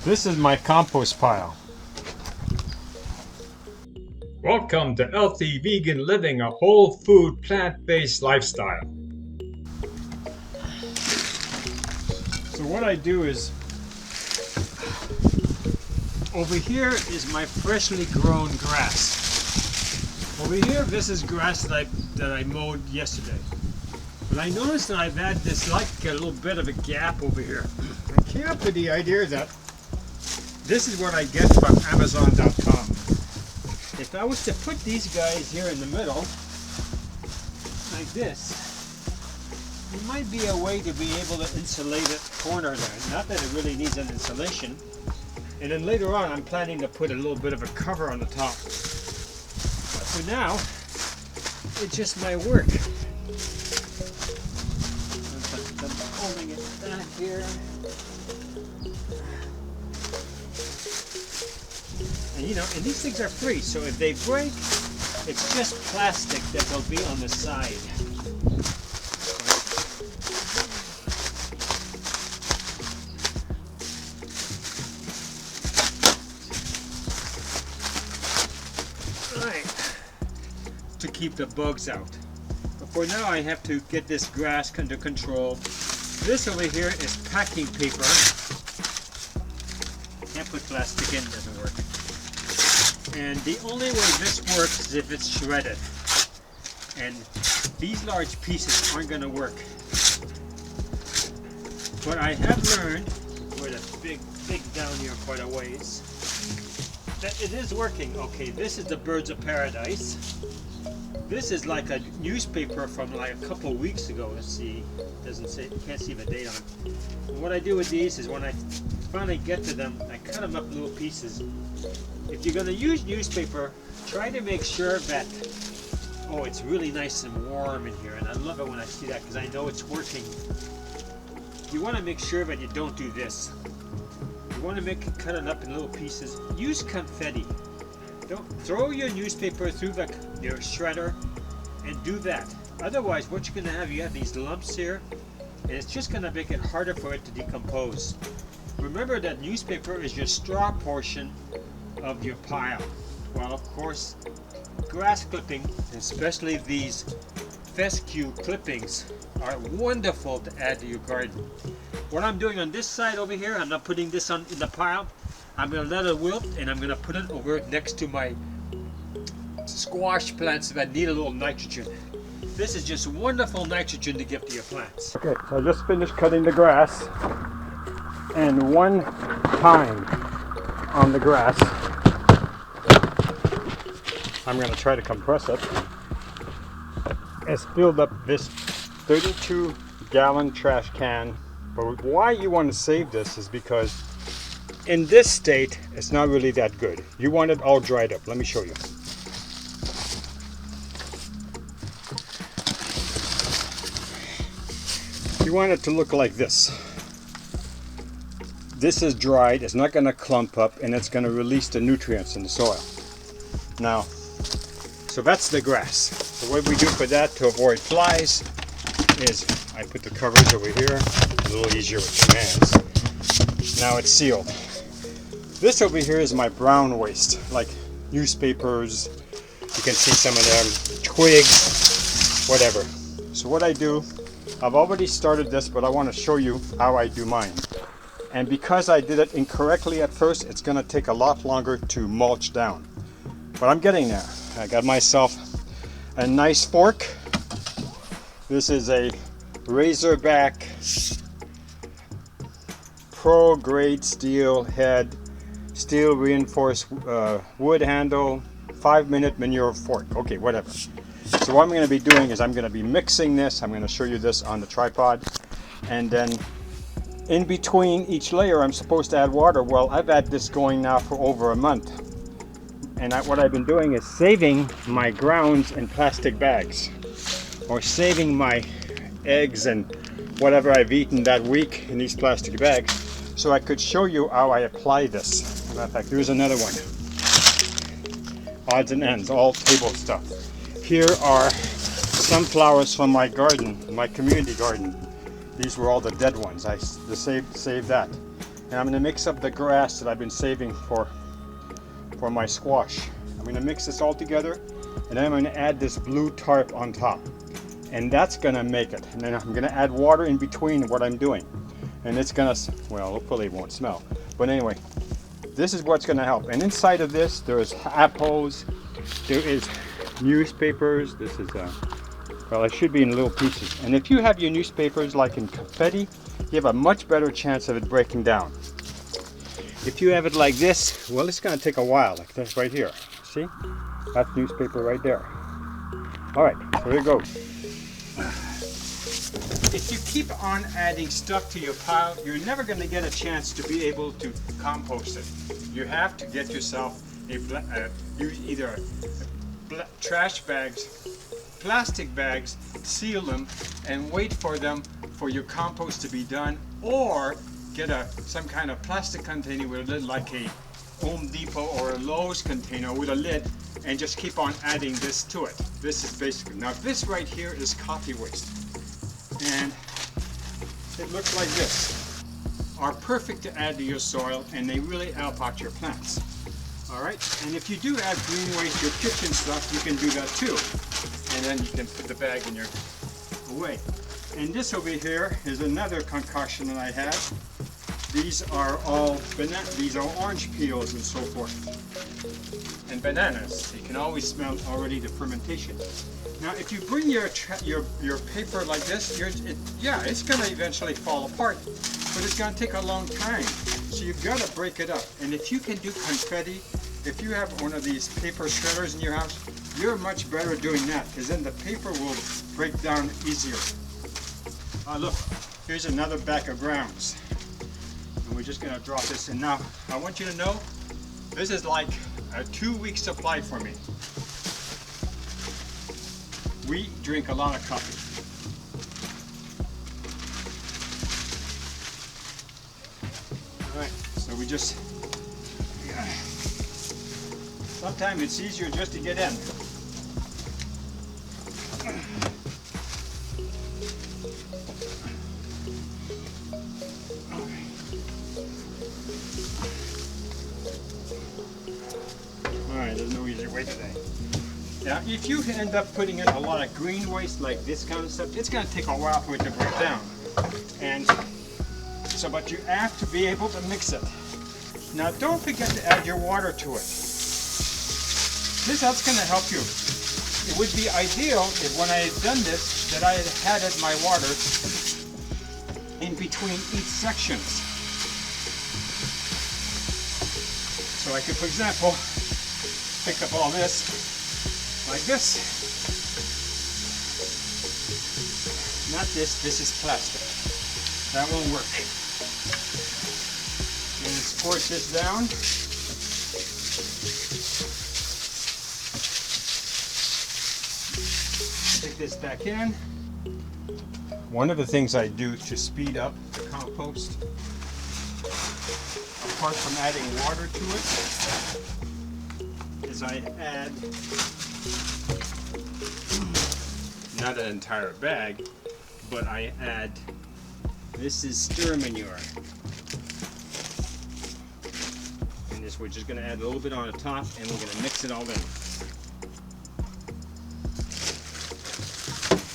This is my compost pile. Welcome to Healthy Vegan Living, a whole food, plant-based lifestyle. So what I do is, over here is my freshly grown grass. Over here, this is grass that I mowed yesterday. But I noticed that I've had this like a little bit of a gap over here. I came up with the idea that this is what I get from Amazon.com. If I was to put these guys here in the middle, like this, it might be a way to be able to insulate a corner there. Not that it really needs an insulation. And then later on, I'm planning to put a little bit of a cover on the top. But for now, it just might work. I'm holding it back here. And you know, and these things are free, so if they break, it's just plastic that will be on the side. Right, to keep the bugs out. But for now, I have to get this grass under control. This over here is packing paper. Can't put plastic in, doesn't work. And the only way this works is if it's shredded. And these large pieces aren't going to work. But I have learned, with a big down here quite a ways, that it is working. Okay, this is the Birds of Paradise. This is like a newspaper from like a couple weeks ago. Let's see, doesn't say, can't see the date on it. And what I do with these is when I finally get to them, I cut them up little pieces. If you're going to use newspaper, try to make sure that, oh, it's really nice and warm in here. And I love it when I see that because I know it's working. You want to make sure that you don't do this. You want to cut it up in little pieces. Use confetti. Don't throw your newspaper through your shredder and do that. Otherwise, what you're going to have, you have these lumps here, and it's just going to make it harder for it to decompose. Remember that newspaper is your straw portion of your pile. Well, of course, grass clipping, especially these fescue clippings, are wonderful to add to your garden. What I'm doing on this side over here, I'm not putting this in the pile. I'm going to let it wilt, and I'm going to put it over next to my squash plants that need a little nitrogen. This is just wonderful nitrogen to give to your plants. Okay, so I just finished cutting the grass, and one time on the grass, I'm going to try to compress it, has filled up this 32-gallon trash can. But why you want to save this is because in this state, it's not really that good. You want it all dried up. Let me show you. You want it to look like this. This is dried, it's not going to clump up, and it's going to release the nutrients in the soil. Now, so that's the grass. So what we do for that to avoid flies is I put the coverage over here, a little easier with two hands. Now it's sealed. This over here is my brown waste, like newspapers, you can see some of them, twigs, whatever. So what I do, I've already started this, but I want to show you how I do mine. And because I did it incorrectly at first, it's going to take a lot longer to mulch down. But I'm getting there. I got myself a nice fork. This is a Razorback Pro grade steel head, steel reinforced wood handle, 5-minute manure fork. Okay, whatever. So what I'm going to be doing is I'm going to be mixing this. I'm going to show you this on the tripod. And then in between each layer, I'm supposed to add water. Well, I've had this going now for over a month. And what I've been doing is saving my grounds in plastic bags, or saving my eggs and whatever I've eaten that week in these plastic bags, so I could show you how I apply this. Matter of fact, here's another one. Odds and ends, all table stuff. Here are sunflowers from my garden, my community garden. These were all the dead ones. I saved that. And I'm going to mix up the grass that I've been saving for my squash. I'm going to mix this all together, and then I'm going to add this blue tarp on top. And that's going to make it. And then I'm going to add water in between what I'm doing. And it's going to, well, hopefully it won't smell. But anyway, this is what's going to help. And inside of this, there's apples, there is newspapers. This is, well, it should be in little pieces. And if you have your newspapers like in confetti, you have a much better chance of it breaking down. If you have it like this, well, it's going to take a while, like this right here. See? That's newspaper right there. All right, so here it goes. If you keep on adding stuff to your pile, you're never going to get a chance to be able to compost it. You have to get yourself use either trash bags, plastic bags, seal them, and wait for your compost to be done, or get some kind of plastic container with a lid, like a Home Depot or a Lowe's container with a lid, and just keep on adding this to it. This is basically, now this right here is coffee waste, and it looks like this. Are perfect to add to your soil, and they really help out your plants. All right, and if you do add green waste, your kitchen stuff, you can do that too, and then you can put the bag in your away. And this over here is another concoction that I have. These are all these are orange peels and so forth, and bananas. You can always smell already the fermentation. Now, if you bring your paper like this, it's going to eventually fall apart, but it's going to take a long time. So you've got to break it up. And if you can do confetti, if you have one of these paper shredders in your house, you're much better doing that, because then the paper will break down easier. Look, here's another bag of grounds. And we're just going to drop this in. Now, I want you to know, this is like a 2-week supply for me. We drink a lot of coffee. All right, so we just, sometimes it's easier just to get in. Alright, there's no easier way today. Now, if you end up putting in a lot of green waste like this kind of stuff, it's going to take a while for it to break down. And so, but you have to be able to mix it. Now, don't forget to add your water to it. That's going to help you. It would be ideal if when I had done this, that I had added my water in between each sections. So I could, for example, pick up all this like this. Not this, this is plastic. That won't work. And squirt this down. Take this back in. One of the things I do to speed up the compost, apart from adding water to it, is I add not an entire bag, but I add, this is stir manure. And this, we're just going to add a little bit on the top, and we're going to mix it all in.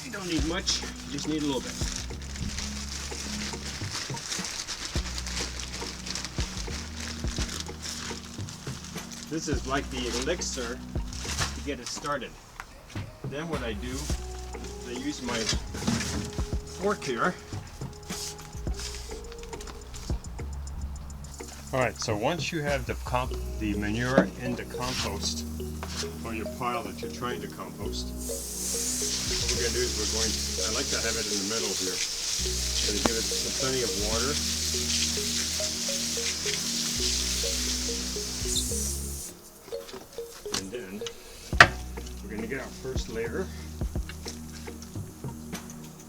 You don't need much, you just need a little bit. This is like the elixir to get it started. Then what I do is I use my fork here. Alright, so once you have the manure in the compost on your pile that you're trying to compost, what we're going to do is I like to have it in the middle here. Going to give it plenty of water. And then we're going to get our first layer.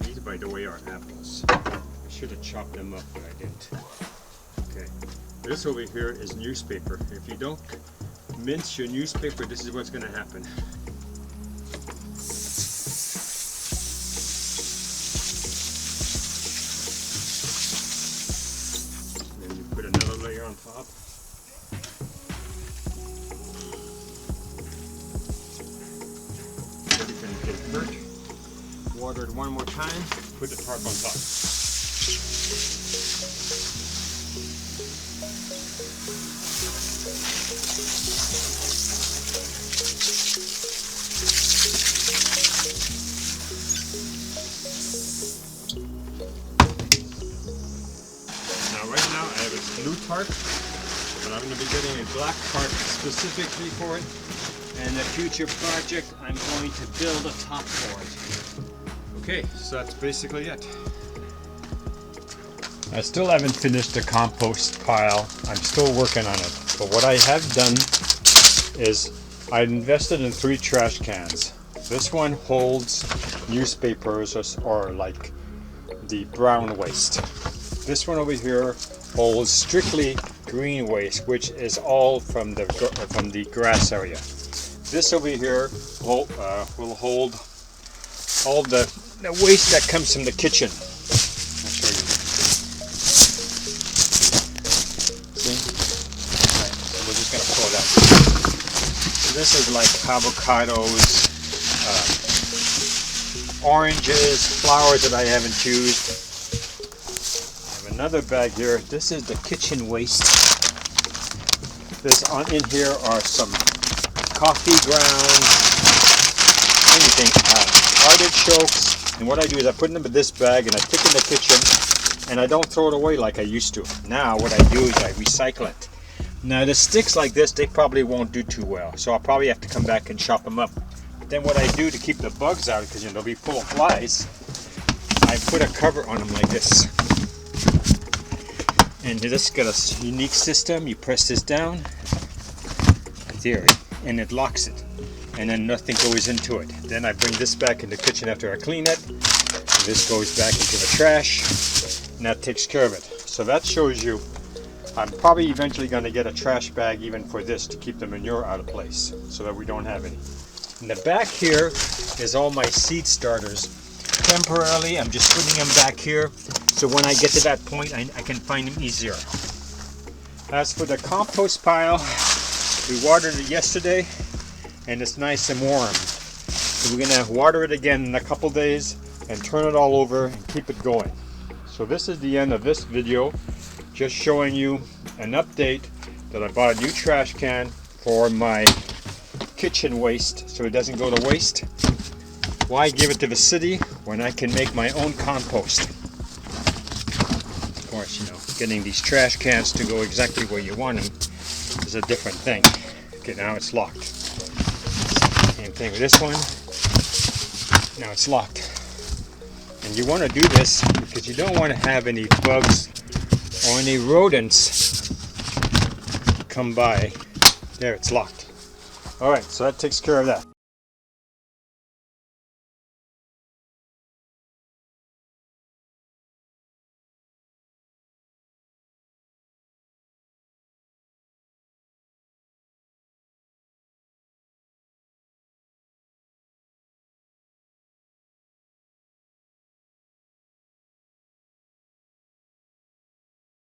These, by the way, are apples. I should have chopped them up, but I didn't. Okay. This over here is newspaper. If you don't mince your newspaper, this is what's going to happen. Then you put another on top. Everything gets dirt. Water it one more time. Put the tarp on top. Right now I have a blue tarp, but I'm going to be getting a black tarp specifically for it. And the future project, I'm going to build a top for it. Okay, so that's basically it. I still haven't finished the compost pile. I'm still working on it. But what I have done is I invested in 3 trash cans. This one holds newspapers or like the brown waste. This one over here holds strictly green waste, which is all from the grass area. This over here will hold all the waste that comes from the kitchen. I'll show you. See? Right, so we're just going to pull it out. So this is like avocados, oranges, flowers that I haven't used. Another bag here. This is the kitchen waste. In here are some coffee grounds, anything, artichokes. And what I do is I put them in this bag and I stick in the kitchen, and I don't throw it away like I used to. Now what I do is I recycle it. Now the sticks like this, they probably won't do too well, so I'll probably have to come back and chop them up. Then what I do to keep the bugs out, because they'll be full of flies, I put a cover on them like this. And this got a unique system. You press this down, there, and it locks it, and then nothing goes into it. Then I bring this back in the kitchen after I clean it, and this goes back into the trash, and that takes care of it. So that shows you I'm probably eventually going to get a trash bag even for this to keep the manure out of place, so that we don't have any. In the back here is all my seed starters. Temporarily, I'm just putting them back here, so when I get to that point, I can find them easier. As for the compost pile, we watered it yesterday, and it's nice and warm. So we're going to water it again in a couple days, and turn it all over, and keep it going. So this is the end of this video, just showing you an update that I bought a new trash can for my kitchen waste, so it doesn't go to waste. Why give it to the city when I can make my own compost? Of course, you know, getting these trash cans to go exactly where you want them is a different thing. Okay, now it's locked. Same thing with this one. Now it's locked. And you want to do this because you don't want to have any bugs or any rodents come by. There, it's locked. Alright, so that takes care of that.